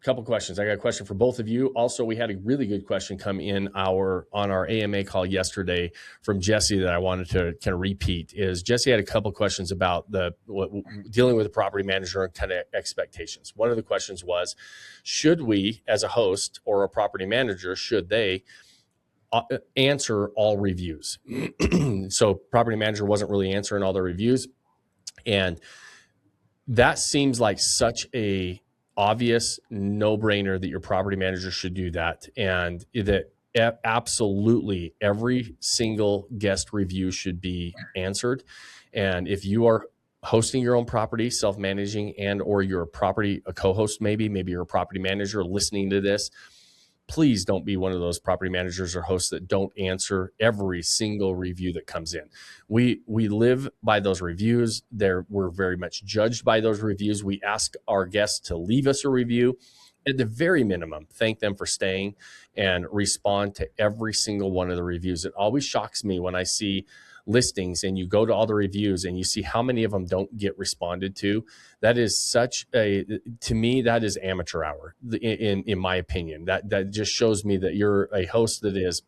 couple questions. I got a question for both of you. Also, we had a really good question come in on our AMA call yesterday from Jesse that I wanted to kind of repeat. Is Jesse had a couple questions about dealing with a property manager and kind of expectations. One of the questions was, should we, as a host or a property manager, should they answer all reviews? So property manager wasn't really answering all the reviews, and that seems like such a obvious no-brainer that your property manager should do that, and that absolutely every single guest review should be answered. And if you are hosting your own property, self-managing, and or you're a co-host, maybe you're a property manager listening to this, please don't be one of those property managers or hosts that don't answer every single review that comes in. We live by those reviews. We're very much judged by those reviews. We ask our guests to leave us a review. At the very minimum, thank them for staying and respond to every single one of the reviews. It always shocks me when I see listings and you go to all the reviews and you see how many of them don't get responded to. That is to me, that is amateur hour in my opinion. That just shows me that you're a host that is,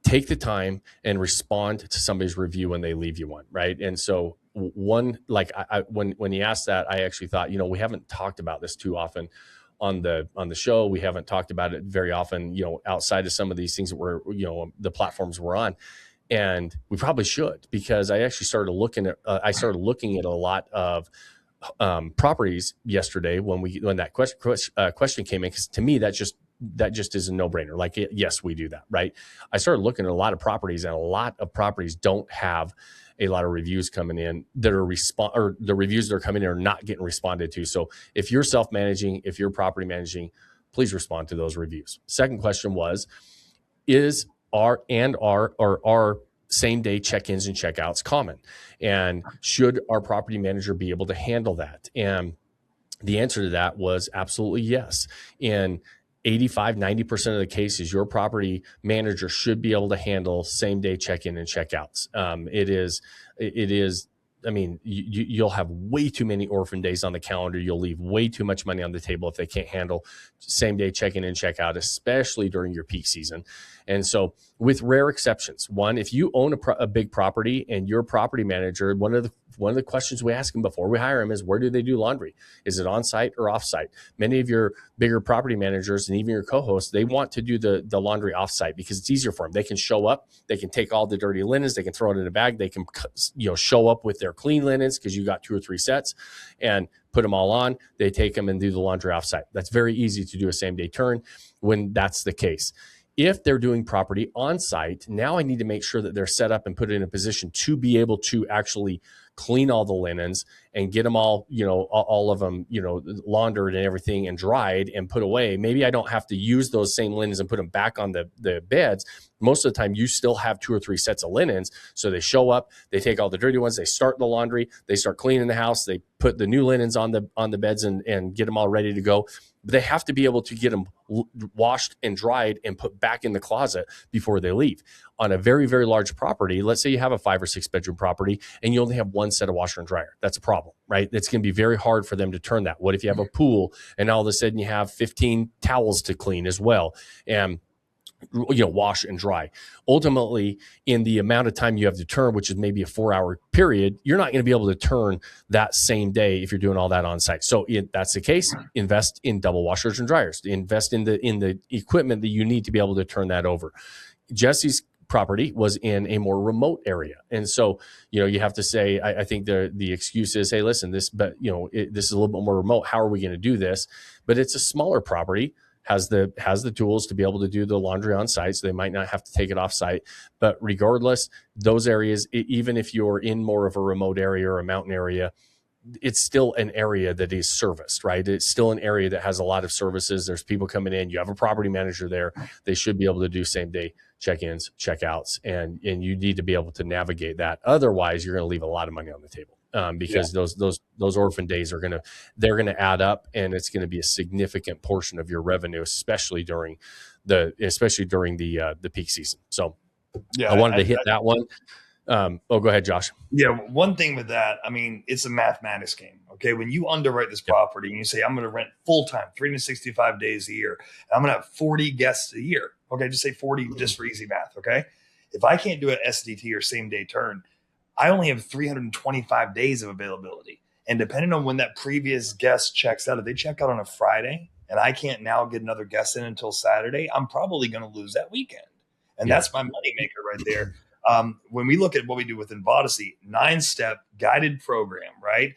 take the time and respond to somebody's review when they leave you one, right? And so when you asked that, I actually thought, we haven't talked about this too often on the show. We haven't talked about it very often, outside of some of these things that we're, the platforms we're on. And we probably should, because I actually started looking at a lot of properties yesterday when that question came in, because to me that just is a no-brainer. Like, yes, we do that, right? I started looking at a lot of properties, and a lot of properties don't have a lot of reviews coming in that are or the reviews that are coming in are not getting responded to. So if you're self-managing, if you're property managing, please respond to those reviews. Second question was, are same day check-ins and check-outs common? And should our property manager be able to handle that? And the answer to that was absolutely yes. In 85-90% of the cases, your property manager should be able to handle same day check-in and check-outs. It is. I mean, you'll have way too many orphan days on the calendar. You'll leave way too much money on the table if they can't handle same day check-in and check-out, especially during your peak season. And so, with rare exceptions, one, if you own a big property and your property manager, one of the questions we ask them before we hire them is, where do they do laundry? Is it on site or off site? Many of your bigger property managers and even your co-hosts, they want to do the laundry off site because it's easier for them. They can show up, they can take all the dirty linens, they can throw it in a bag, they can show up with their clean linens because you got 2 or 3 sets and put them all on. They take them and do the laundry off site. That's very easy to do a same day turn when that's the case. If they're doing property on site, now I need to make sure that they're set up and put in a position to be able to actually clean all the linens and get them all, all of them, laundered and everything and dried and put away. Maybe I don't have to use those same linens and put them back on the beds. Most of the time you still have 2 or 3 sets of linens. So they show up, they take all the dirty ones, they start the laundry, they start cleaning the house, they put the new linens on the beds and get them all ready to go. But they have to be able to get them washed and dried and put back in the closet before they leave. On a very, very large property, let's say you have a 5 or 6 bedroom property and you only have 1 set of washer and dryer. That's a problem, right? It's going to be very hard for them to turn that. What if you have a pool and all of a sudden you have 15 towels to clean as well? And wash and dry. Ultimately, in the amount of time you have to turn, which is maybe a 4-hour period, you're not going to be able to turn that same day if you're doing all that on site. So if that's the case, invest in double washers and dryers. Invest in the equipment that you need to be able to turn that over. Jesse's property was in a more remote area. And so, you have to say, I think the excuse is, hey, listen, this is a little bit more remote. How are we going to do this? But it's a smaller property, has the tools to be able to do the laundry on site, so they might not have to take it off site. But regardless, those areas, even if you're in more of a remote area or a mountain area, it's still an area that is serviced, right? It's still an area that has a lot of services. There's people coming in. You have a property manager there. They should be able to do same day check-ins, check-outs, and you need to be able to navigate that. Otherwise, you're going to leave a lot of money on the table. Because those orphan days they're gonna add up, and it's going to be a significant portion of your revenue, especially during the peak season. So I wanted to hit that one. Go ahead, Josh. Yeah, one thing with that, I mean, it's a mathematics game. Okay. When you underwrite this Yep. property and you say, I'm going to rent full time, 365 days a year, and I'm going to have 40 guests a year. Okay. Just say 40 just for easy math. Okay. If I can't do an SDT or same day turn, I only have 325 days of availability. And depending on when that previous guest checks out, if they check out on a Friday and I can't now get another guest in until Saturday, I'm probably going to lose that weekend. And Yeah. that's my moneymaker right there. When we look at what we do within Vodyssey, 9-step guided program, right?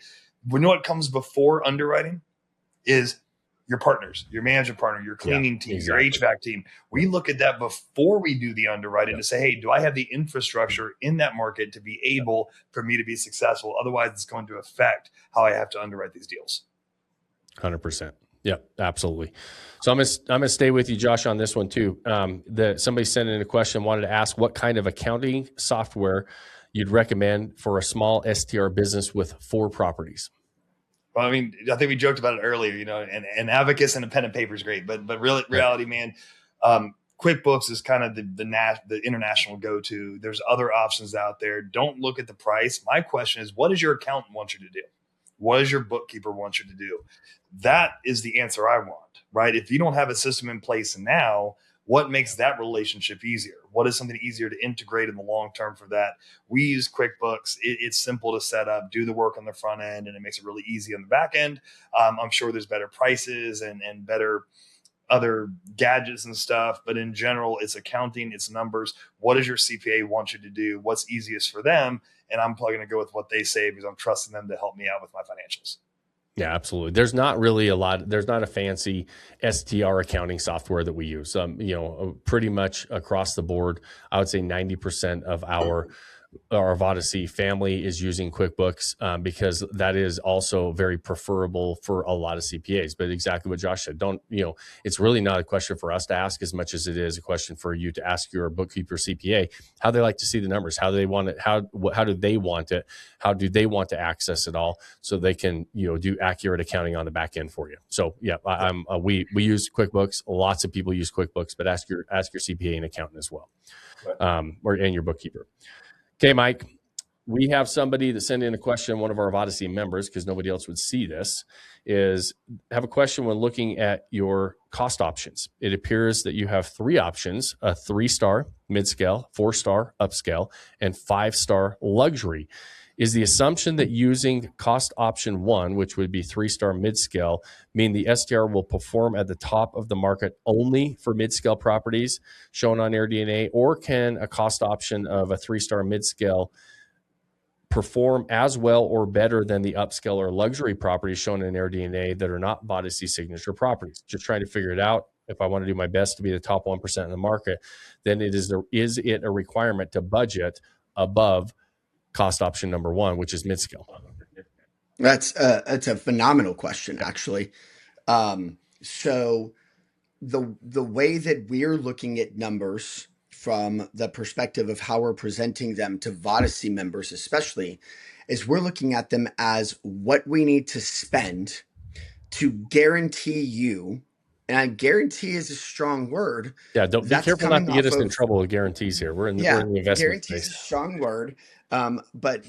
We know what comes before underwriting is your partners, your management partner, your Yeah. cleaning team, your Exactly. HVAC team. We Yep. look at that before we do the underwriting Yep. to say, hey, do I have the infrastructure in that market to be able for me to be successful? Otherwise, it's going to affect how I have to underwrite these deals. 100%. Yep, absolutely. So I'm gonna stay with you, Josh, on this one too. Somebody sent in a question, wanted to ask what kind of accounting software you'd recommend for a small STR business with 4 properties. Well, I mean, I think we joked about it earlier, and Abacus and a pen and paper is great, but Right. reality, man, QuickBooks is kind of the international go to. There's other options out there. Don't look at the price. My question is, what does your accountant want you to do? What does your bookkeeper want you to do? That is the answer I want, right? If you don't have a system in place now, what makes that relationship easier? What is something easier to integrate in the long term for that? We use QuickBooks. It's simple to set up, do the work on the front end, and it makes it really easy on the back end. I'm sure there's better prices and better other gadgets and stuff, but in general, it's accounting, it's numbers. What does your CPA want you to do? What's easiest for them? And I'm probably going to go with what they say because I'm trusting them to help me out with my financials. Yeah, absolutely. There's not really there's not a fancy STR accounting software that we use. Pretty much across the board, I would say 90% of our Vodyssey family is using QuickBooks because that is also very preferable for a lot of CPAs. But exactly what Josh said, it's really not a question for us to ask as much as it is a question for you to ask your bookkeeper CPA how they like to see the numbers, how they want it, how do they want it, how do they want to access it all, so they can do accurate accounting on the back end for you. So yeah, we use QuickBooks. Lots of people use QuickBooks, but ask your CPA and accountant as well, and your bookkeeper. Okay, Mike, we have somebody that sent in a question, one of our Vodyssey members, because nobody else would see this, have a question when looking at your cost options. It appears that you have 3 options, a 3-star mid-scale, 4-star upscale, and 5-star luxury. Is the assumption that using cost option 1, which would be 3-star mid-scale, mean the STR will perform at the top of the market only for mid-scale properties shown on AirDNA, or can a cost option of a 3-star mid-scale perform as well or better than the upscale or luxury properties shown in AirDNA that are not Vodyssey signature properties? Just trying to figure it out. If I want to do my best to be the top 1% in the market, then is it a requirement to budget above cost option number 1, which is mid-scale? That's a phenomenal question, actually. So the way that we're looking at numbers from the perspective of how we're presenting them to Vodyssey members, especially, is we're looking at them as what we need to spend to guarantee you. And I guarantee is a strong word. Yeah, don't be That's careful not coming to get off us in of trouble with guarantees here. We're in yeah, the investment guarantee is a space. strong word. But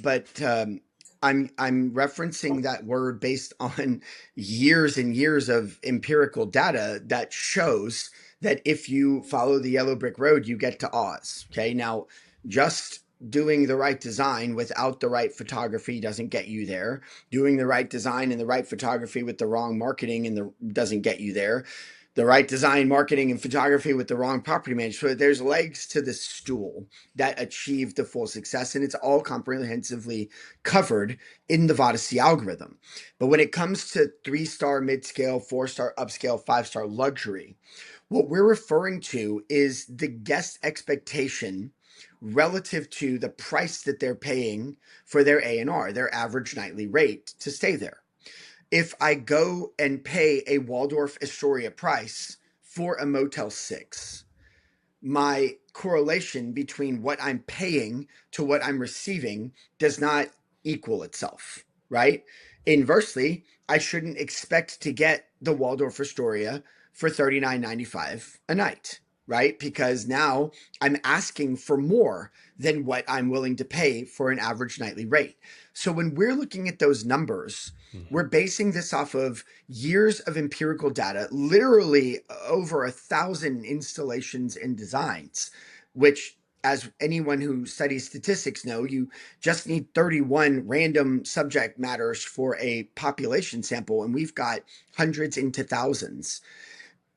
I'm referencing that word based on years and years of empirical data that shows that if you follow the yellow brick road, you get to Oz. Okay. Now, just doing the right design without the right photography doesn't get you there. Doing the right design and the right photography with the wrong marketing doesn't get you there. The right design, marketing, and photography with the wrong property management. So there's legs to the stool that achieve the full success, and it's all comprehensively covered in the Vodyssey algorithm. But when it comes to 3-star mid-scale, 4-star upscale, 5-star luxury, what we're referring to is the guest expectation relative to the price that they're paying for their A&R, their average nightly rate to stay there. If I go and pay a Waldorf Astoria price for a Motel 6, my correlation between what I'm paying to what I'm receiving does not equal itself, right? Inversely, I shouldn't expect to get the Waldorf Astoria for $39.95 a night. right? Because now I'm asking for more than what I'm willing to pay for an average nightly rate. So when we're looking at those numbers, we're basing this off of years of empirical data, literally over 1,000 installations and designs, which, as anyone who studies statistics know, you just need 31 random subject matters for a population sample, and we've got hundreds into thousands.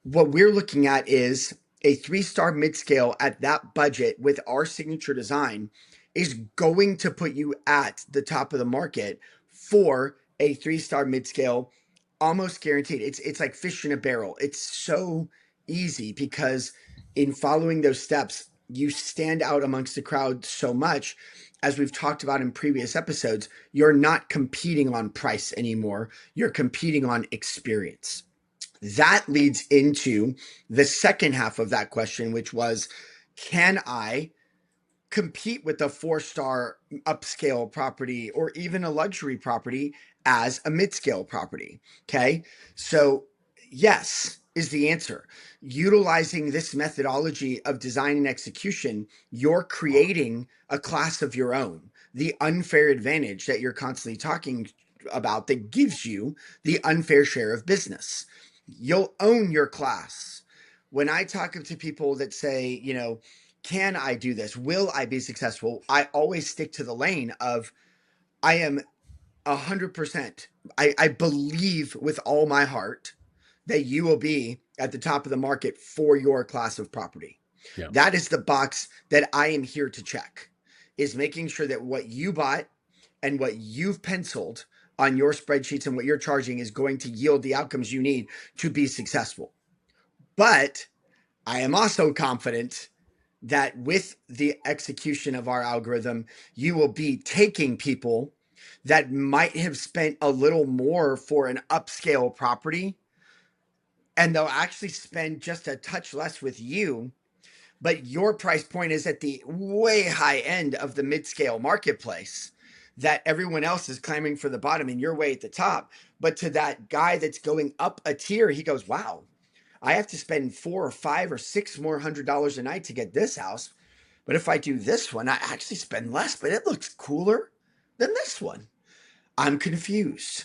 What we're looking at is a 3-star mid-scale at that budget with our signature design is going to put you at the top of the market for a 3-star mid-scale, almost guaranteed. It's like fish in a barrel. It's so easy because in following those steps, you stand out amongst the crowd so much. As we've talked about in previous episodes, you're not competing on price anymore. You're competing on experience. That leads into the second half of that question, which was, can I compete with a 4-star upscale property or even a luxury property as a mid-scale property? Okay. So yes, is the answer. Utilizing this methodology of design and execution, you're creating a class of your own. The unfair advantage that you're constantly talking about that gives you the unfair share of business. You'll own your class. When I talk to people that say, can I do this? Will I be successful? I always stick to the lane of I am 100%. I believe with all my heart that you will be at the top of the market for your class of property. Yeah. That is the box that I am here to check, is making sure that what you bought and what you've penciled on your spreadsheets and what you're charging is going to yield the outcomes you need to be successful. But I am also confident that with the execution of our algorithm, you will be taking people that might have spent a little more for an upscale property, and they'll actually spend just a touch less with you, but your price point is at the way high end of the mid-scale marketplace that everyone else is climbing for the bottom and you're way at the top. But to that guy that's going up a tier, he goes, wow, I have to spend $4 or $5 or $6 more $100 a night to get this house. But if I do this one, I actually spend less, but it looks cooler than this one. I'm confused.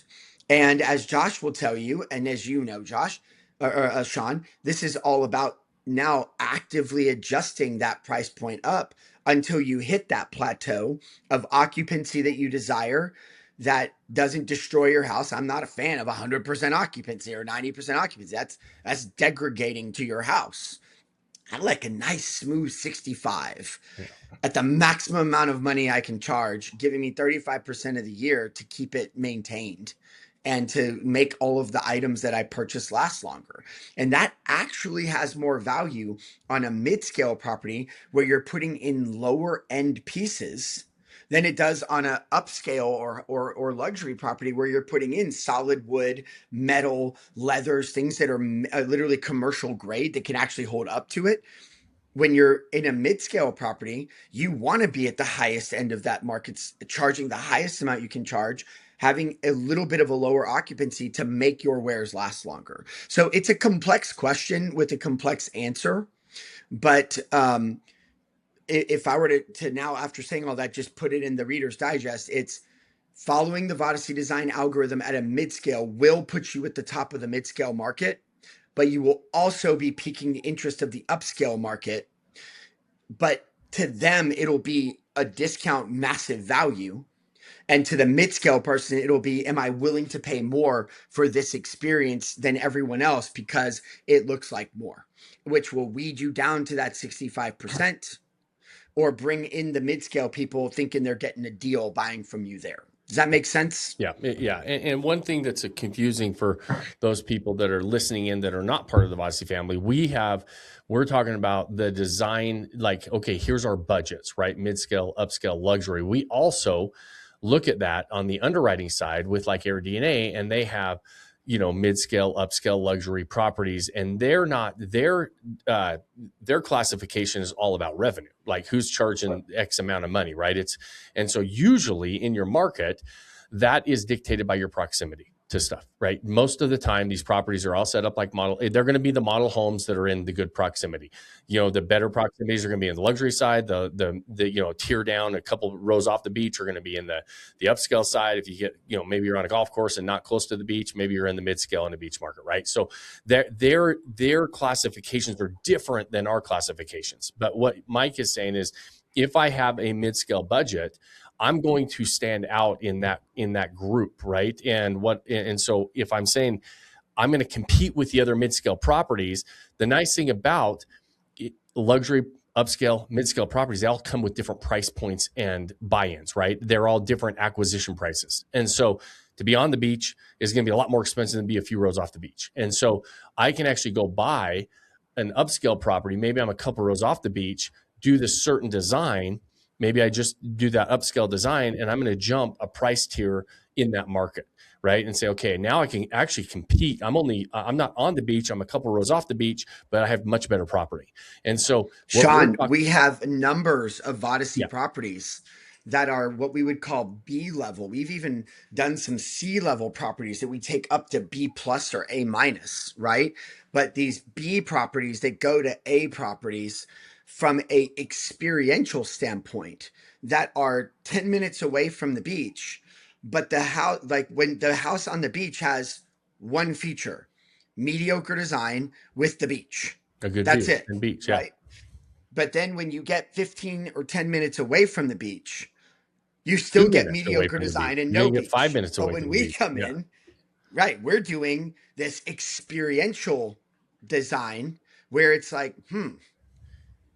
And as Josh will tell you, and as you know, Josh, or Sean, this is all about now actively adjusting that price point up until you hit that plateau of occupancy that you desire that doesn't destroy your house. I'm not a fan of 100% occupancy or 90% occupancy. That's degrading to your house. I like a nice smooth 65 at the maximum amount of money I can charge, giving me 35% of the year to keep it maintained and to make all of the items that I purchase last longer. And that actually has more value on a mid-scale property where you're putting in lower end pieces than it does on an upscale or luxury property where you're putting in solid wood, metal, leathers, things that are literally commercial grade that can actually hold up to it. When you're in a mid-scale property, you want to be at the highest end of that market, charging the highest amount you can charge, having a little bit of a lower occupancy to make your wares last longer. So it's a complex question with a complex answer. But if I were to now, after saying all that, just put it in the Reader's Digest, it's following the Vodyssey design algorithm at a mid-scale will put you at the top of the mid-scale market, but you will also be piquing the interest of the upscale market. But to them, it'll be a discount, massive value. And to the mid-scale person, it'll be, am I willing to pay more for this experience than everyone else because it looks like more, which will weed you down to that 65% or bring in the mid-scale people thinking they're getting a deal buying from you there. Does that make sense? Yeah. Yeah. And one thing that's confusing for those people that are listening in that are not part of the Vodyssey family, we're talking about the design, like, okay, here's our budgets, right? Mid-scale, upscale, luxury. We also look at that on the underwriting side with like AirDNA, and they have, mid-scale, upscale, luxury properties, and their classification is all about revenue, like who's charging X amount of money, right? And so usually in your market, that is dictated by your proximity. to stuff, right? Most of the time, these properties are all set up like model. They're going to be the model homes that are in the good proximity. The better proximities are going to be in the luxury side. The tear down a couple rows off the beach are going to be in the upscale side. If you get, maybe you're on a golf course and not close to the beach, maybe you're in the mid scale in the beach market, right? So their classifications are different than our classifications. But what Mike is saying is, if I have a mid scale budget, I'm going to stand out in that group, right? And so if I'm saying I'm going to compete with the other mid-scale properties, the nice thing about luxury, upscale, mid-scale properties, they all come with different price points and buy-ins, right? They're all different acquisition prices. And so to be on the beach is going to be a lot more expensive than be a few rows off the beach. And so I can actually go buy an upscale property. Maybe I'm a couple rows off the beach, do this certain design. Maybe I just do that upscale design and I'm going to jump a price tier in that market, right? And say, okay, now I can actually compete. I'm not on the beach. I'm a couple rows off the beach, but I have much better property. And so Sean, we have numbers of Vodyssey Yeah. properties that are what we would call B level. We've even done some C level properties that we take up to B plus or A minus, right? But these B properties that go to A properties from a experiential standpoint that are 10 minutes away from the beach, but the house, like when the house on the beach has one feature, mediocre design with the beach. A good That's view it. and beach, right? But then when you get 15 or 10 minutes away from the beach, you still 2 get minutes away mediocre from the design beach. and You're no gonna get beach. 5 minutes But away when from the we beach. come Yeah. in, right, we're doing this experiential design where it's like,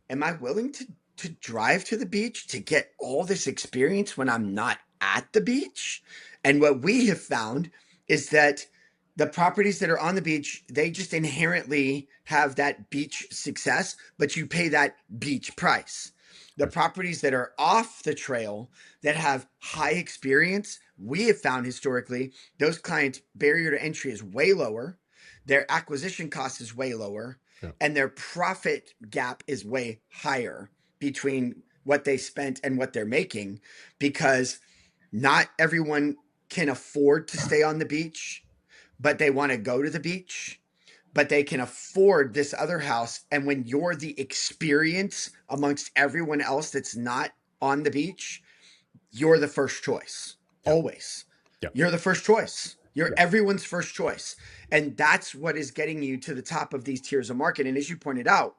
am I willing to drive to the beach to get all this experience when I'm not at the beach? And what we have found is that the properties that are on the beach, they just inherently have that beach success, but you pay that beach price. The properties that are off the trail that have high experience, we have found historically those clients' barrier to entry is way lower, their acquisition cost is way lower, and their profit gap is way higher between what they spent and what they're making, because not everyone can afford to stay on the beach, but they want to go to the beach, but they can afford this other house. And when you're the experience amongst everyone else that's not on the beach, you're the first choice. Always. You're the first choice. You're everyone's first choice. And that's what is getting you to the top of these tiers of market. And as you pointed out,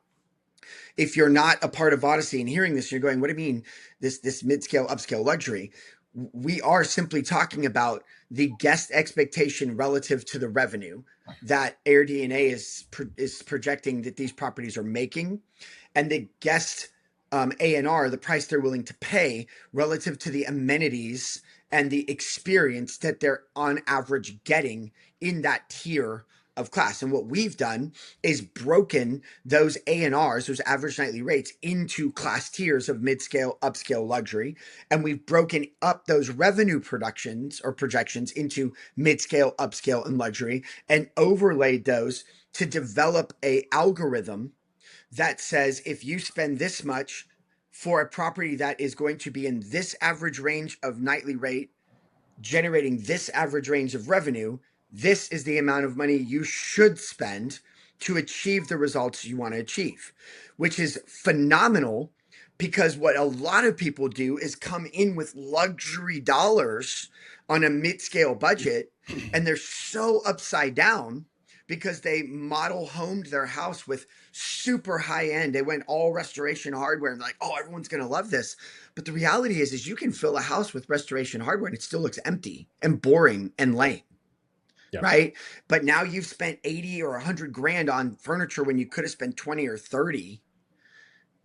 if you're not a part of Vodyssey and hearing this, you're going, what do you mean this mid-scale, upscale luxury? We are simply talking about the guest expectation relative to the revenue that AirDNA is projecting that these properties are making, and the guest A&R, the price they're willing to pay relative to the amenities and the experience that they're on average getting in that tier of class. And what we've done is broken those A&Rs, those average nightly rates, into class tiers of mid-scale, upscale luxury. And we've broken up those revenue productions or projections into mid-scale, upscale, and luxury, and overlaid those to develop a algorithm that says if you spend this much for a property that is going to be in this average range of nightly rate, generating this average range of revenue, this is the amount of money you should spend to achieve the results you want to achieve, which is phenomenal, because what a lot of people do is come in with luxury dollars on a mid-scale budget, and they're so upside down because they model homed their house with super high end. They went all restoration hardware and like, oh, everyone's going to love this. But the reality is you can fill a house with restoration hardware and it still looks empty and boring and lame. Right. But now you've spent 80 or 100 grand on furniture when you could have spent 20 or 30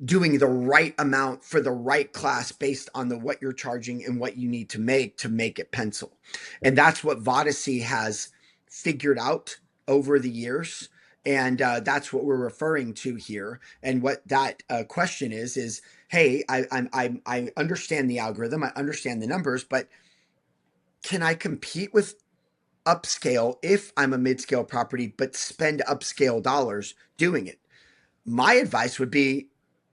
doing the right amount for the right class based on what you're charging and what you need to make it pencil. And that's what Vodyssey has figured out over the years. And that's what we're referring to here. And what that question is, hey, I understand the algorithm, I understand the numbers, but can I compete with upscale if I'm a mid-scale property, but spend upscale dollars doing it? My advice would be,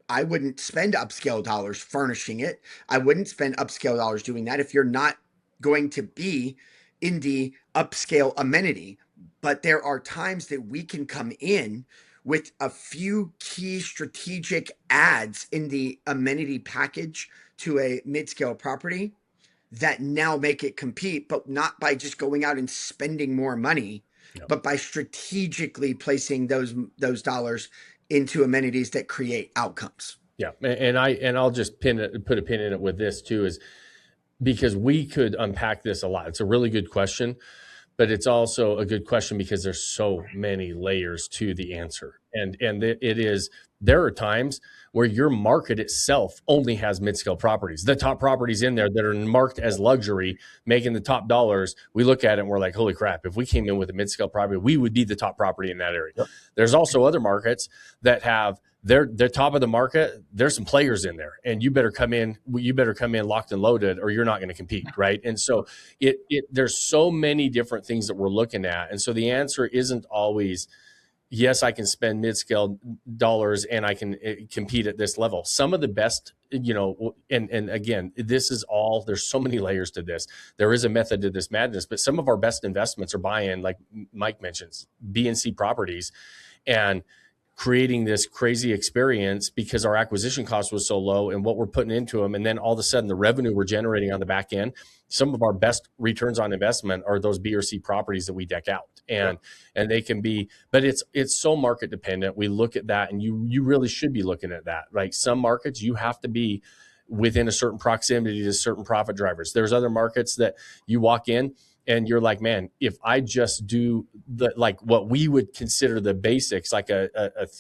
I wouldn't spend upscale dollars furnishing it. I wouldn't spend upscale dollars doing that if you're not going to be in the upscale amenity. But there are times that we can come in with a few key strategic adds in the amenity package to a mid-scale property that now make it compete, but not by just going out and spending more money, Yep. but by strategically placing those dollars into amenities that create outcomes. Yeah, and I'll just put a pin in it with this too, is because we could unpack this a lot. It's a really good question, but it's also a good question because there's so many layers to the answer. And there are times where your market itself only has mid-scale properties. The top properties in there that are marked as luxury, making the top dollars, we look at it and we're like, holy crap, if we came in with a mid-scale property, we would be the top property in that area. Yep. There's also other markets that have they're top of the market. There's some players in there, and you better come in locked and loaded, or you're not going to compete, right? And so there's so many different things that we're looking at, and so the answer isn't always yes, I can spend mid-scale dollars and I can compete at this level. Some of the best, and again, this is all, there's so many layers to this. There is a method to this madness, but some of our best investments are buying, like Mike mentions, B and C properties, and creating this crazy experience because our acquisition cost was so low and what we're putting into them. And then all of a sudden the revenue we're generating on the back end, some of our best returns on investment are those B or C properties that we deck out. And they can be, but it's so market dependent. We look at that, and you really should be looking at that. Like some markets, you have to be within a certain proximity to certain profit drivers. There's other markets that you walk in and you're like, man, if I just do what we would consider the basics, like a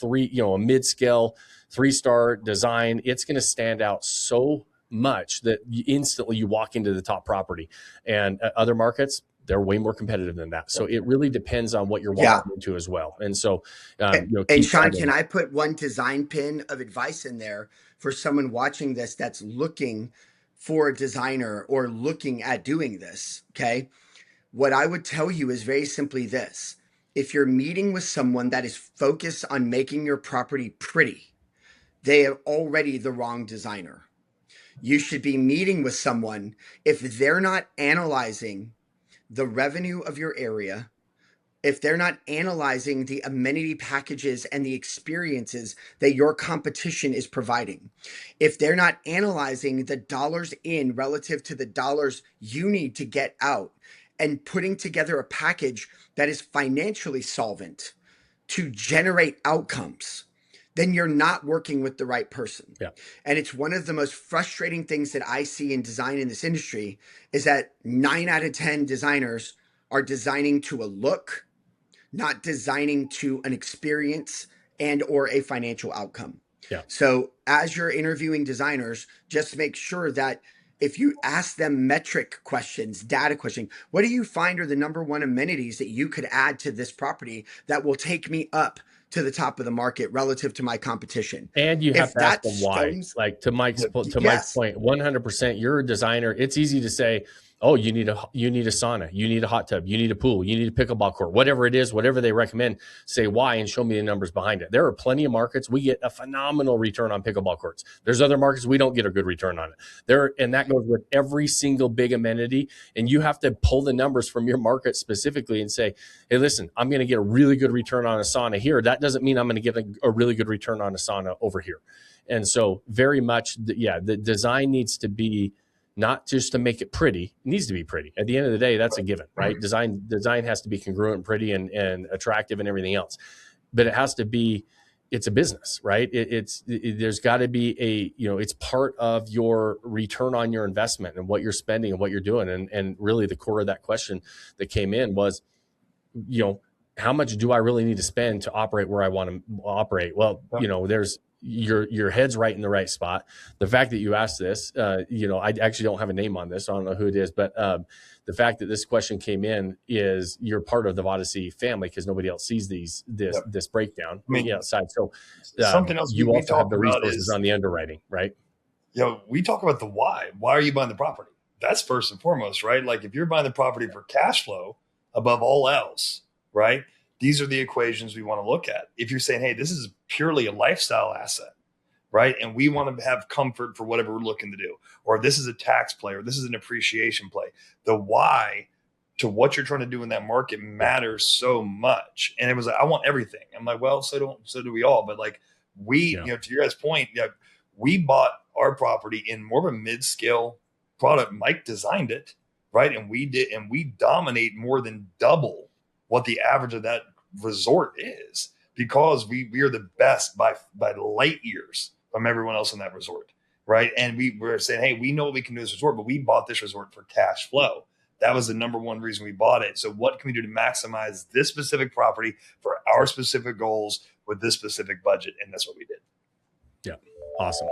mid-scale 3-star design, it's going to stand out so much that instantly you walk into the top property. And other markets, they're way more competitive than that. So it really depends on what you're walking into as well. And so, and Sean, can I put one design pin of advice in there for someone watching this that's looking for a designer or looking at doing this? Okay. What I would tell you is very simply this. If you're meeting with someone that is focused on making your property pretty, they are already the wrong designer. You should be meeting with someone if they're not analyzing the revenue of your area, if they're not analyzing the amenity packages and the experiences that your competition is providing, if they're not analyzing the dollars in relative to the dollars you need to get out, and putting together a package that is financially solvent to generate outcomes, then you're not working with the right person. Yeah. And it's one of the most frustrating things that I see in design in this industry is that 9 out of 10 designers are designing to a look, not designing to an experience and or a financial outcome. Yeah. So as you're interviewing designers, just make sure that if you ask them metric questions, data questions, what do you find are the number one amenities that you could add to this property that will take me up to the top of the market relative to my competition? And you have to ask them why. Like to Mike's point, 100%, you're a designer. It's easy to say, oh, you need a sauna, you need a hot tub, you need a pool, you need a pickleball court, whatever it is, whatever they recommend, say why and show me the numbers behind it. There are plenty of markets we get a phenomenal return on pickleball courts. There's other markets we don't get a good return on it. And that goes with every single big amenity. And you have to pull the numbers from your market specifically and say, hey, listen, I'm going to get a really good return on a sauna here. That doesn't mean I'm going to get a really good return on a sauna over here. And so very much, the design needs to be not just to make it pretty. It needs to be pretty. At the end of the day, that's a given, right? Design has to be congruent and pretty and attractive and everything else. But it has to be, it's a business, right? There's got to be it's part of your return on your investment and what you're spending and what you're doing. And really the core of that question that came in was, how much do I really need to spend to operate where I want to operate? Well, there's, your head's right in the right spot. The fact that you asked this, I actually don't have a name on this. I don't know who it is, but the fact that this question came in is you're part of the Vodyssey family because nobody else sees this breakdown outside. So something else you also have the resources on the underwriting, right? We talk about the why. Why are you buying the property? That's first and foremost, right? Like if you're buying the property for cash flow above all else, right? These are the equations we want to look at. If you're saying, hey, this is purely a lifestyle asset, right? And we want to have comfort for whatever we're looking to do, or this is a tax play, or this is an appreciation play. The why to what you're trying to do in that market matters so much. And it was like, I want everything. I'm like, well, so do we all. But like to your guys' point, we bought our property in more of a mid-scale product. Mike designed it, right? And we dominate more than double what the average of that resort is, because we are the best by light years from everyone else in that resort, right? And we were saying, hey, we know what we can do this resort, but we bought this resort for cash flow. That was the number one reason we bought it. So what can we do to maximize this specific property for our specific goals with this specific budget? And that's what we did. Yeah. Awesome.